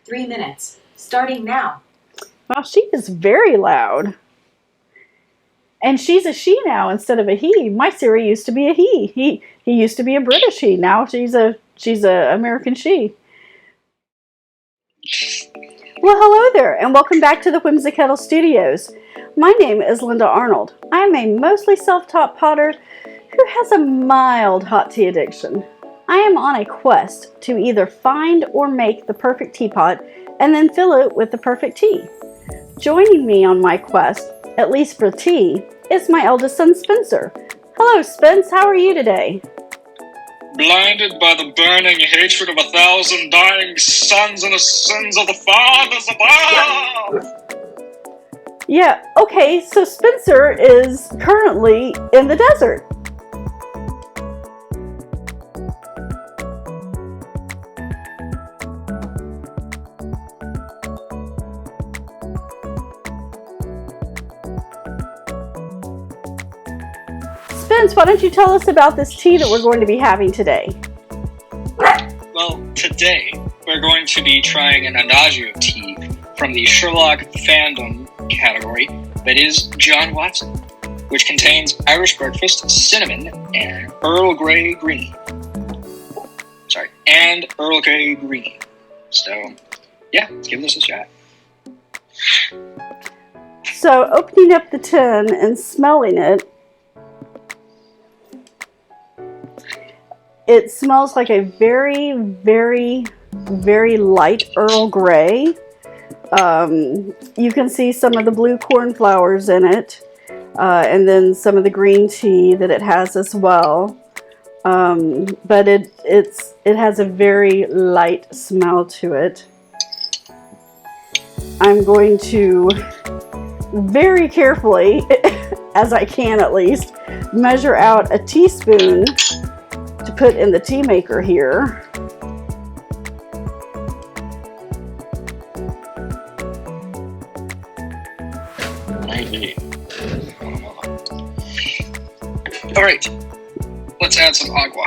3 minutes, starting now. Wow, she is very loud. And she's a she now instead of a he. My Siri used to be a he. He used to be a British he. Now she's a American she. Well, hello there, and welcome back to the Whimsikettle Studios. My name is Linda Arnold. I am a mostly self-taught potter who has a mild hot tea addiction. I am on a quest to either find or make the perfect teapot and then fill it with the perfect tea. Joining me on my quest, at least for tea, is my eldest son, Spencer. Hello, Spence. How are you today? Blinded by the burning hatred of 1,000 dying sons and the sins of the fathers above! Yeah, okay, so Spencer is currently in the desert. Spence, why don't you tell us about this tea that we're going to be having today? Well, today we're going to be trying an Adagio tea from the Sherlock Fandom category that is John Watson, which contains Irish breakfast, cinnamon, and Earl Grey green. So, yeah, let's give this a shot. So, opening up the tin and smelling it, it smells like a very, very, very light Earl Grey. You can see some of the blue cornflowers in it, and then some of the green tea that it has as well. But it has a very light smell to it. I'm going to very carefully, as I can at least, measure out a teaspoon to put in the tea maker here. All right, let's add some agua.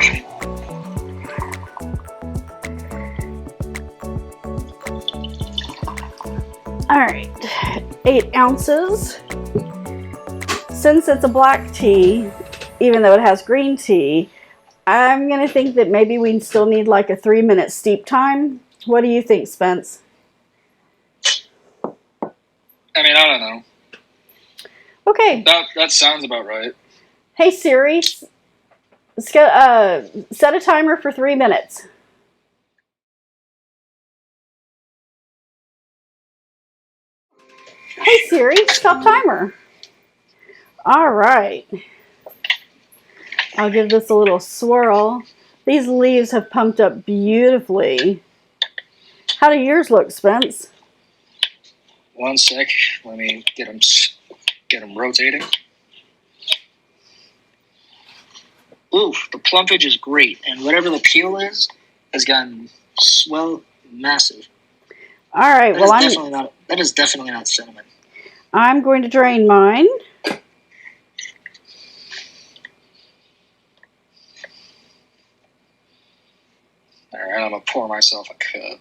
All right, 8 ounces. Since it's a black tea, even though it has green tea, I'm going to think that maybe we still need like a 3-minute steep time. What do you think, Spence? I mean, I don't know. Okay. That sounds about right. Hey Siri, set a timer for 3 minutes. Hey Siri, stop timer. All right. I'll give this a little swirl. These leaves have pumped up beautifully. How do yours look, Spence? One sec. Let me get them rotating. Ooh, the plumpage is great, and whatever the peel is has gotten massive. All right. That is definitely not cinnamon. I'm going to drain mine. All right, I'm gonna pour myself a cup.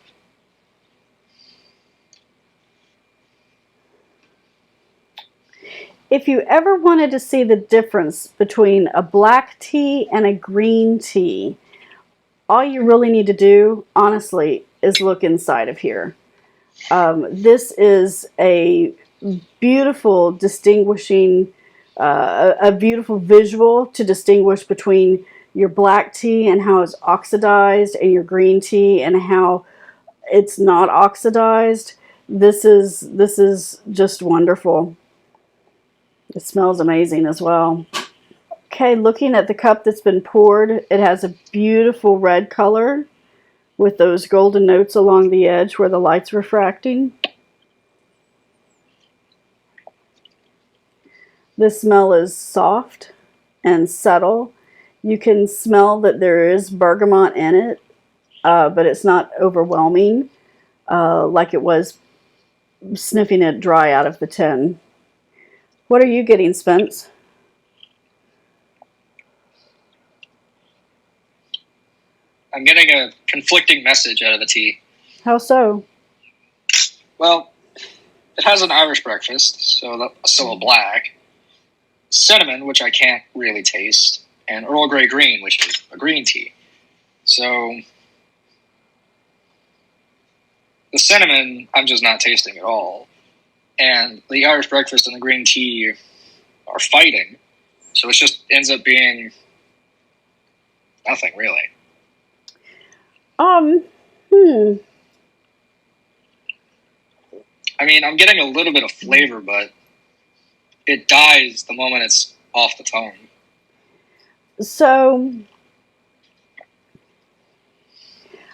If you ever wanted to see the difference between a black tea and a green tea, all you really need to do, honestly, is look inside of here. This is a beautiful distinguishing, a beautiful visual to distinguish between your black tea and how it's oxidized and your green tea and how it's not oxidized. This is just wonderful. It smells amazing as well. Okay, looking at the cup that's been poured, it has a beautiful red color with those golden notes along the edge where the light's refracting. The smell is soft and subtle. You can smell that there is bergamot in it, but it's not overwhelming like it was sniffing it dry out of the tin. What are you getting, Spence? I'm getting a conflicting message out of the tea. How so? Well, it has an Irish breakfast, so a black, cinnamon, which I can't really taste, and Earl Grey green, which is a green tea. So the cinnamon, I'm just not tasting at all. And the Irish breakfast and the green tea are fighting. So it just ends up being nothing, really. I mean, I'm getting a little bit of flavor, but it dies the moment it's off the tongue. So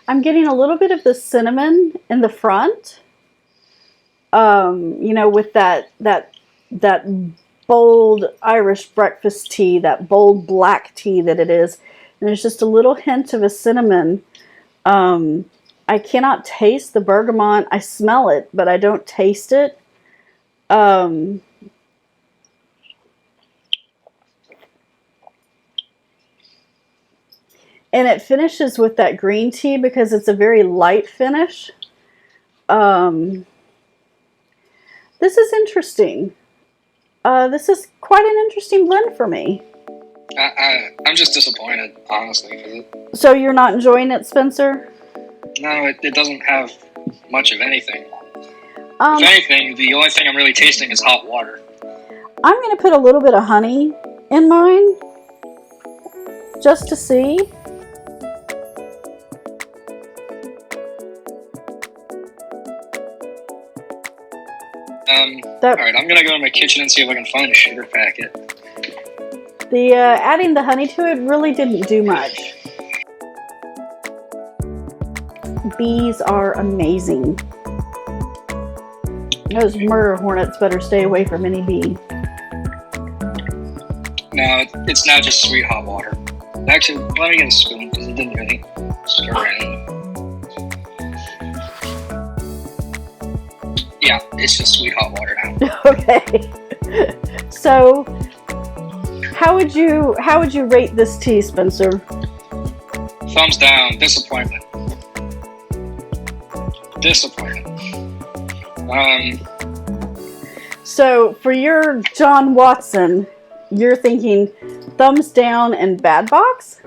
I'm getting a little bit of the cinnamon in the front. With that bold Irish breakfast tea, that bold black tea that it is. And there's just a little hint of a cinnamon. I cannot taste the bergamot. I smell it, but I don't taste it. And it finishes with that green tea because it's a very light finish. This is interesting. This is quite an interesting blend for me. I'm just disappointed, honestly. So you're not enjoying it, Spencer? No, it doesn't have much of anything. If anything, the only thing I'm really tasting is hot water. I'm going to put a little bit of honey in mine, just to see. Alright, I'm going to go in my kitchen and see if I can find a sugar packet. The adding the honey to it really didn't do much. Bees are amazing. Those murder hornets better stay away from any bee. No, it's now just sweet hot water. Actually, let me get a spoon because it didn't really stir in. Yeah, it's just sweet hot water now. Okay. So, how would you rate this tea, Spencer? Thumbs down. Disappointment. So, for your John Watson, you're thinking thumbs down and bad box?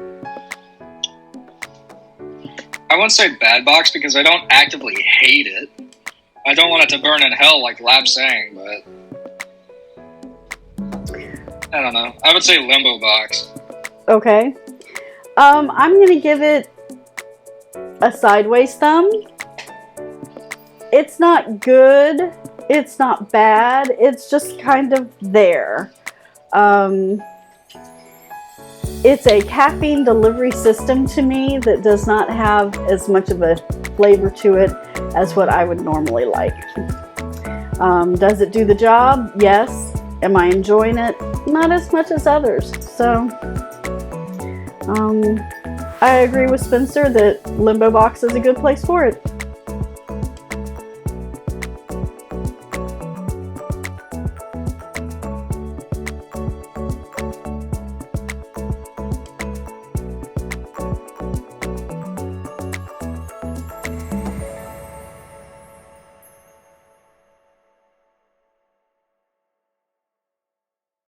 I won't say bad box because I don't actively hate it. I don't want it to burn in hell like Lab sang, but I don't know. I would say limbo box. Okay. I'm going to give it a sideways thumb. It's not good. It's not bad. It's just kind of there. It's a caffeine delivery system to me that does not have as much of a flavor to it as what I would normally like. Does it do the job? Yes. Am I enjoying it? Not as much as others. So, I agree with Spencer that Limbo Box is a good place for it.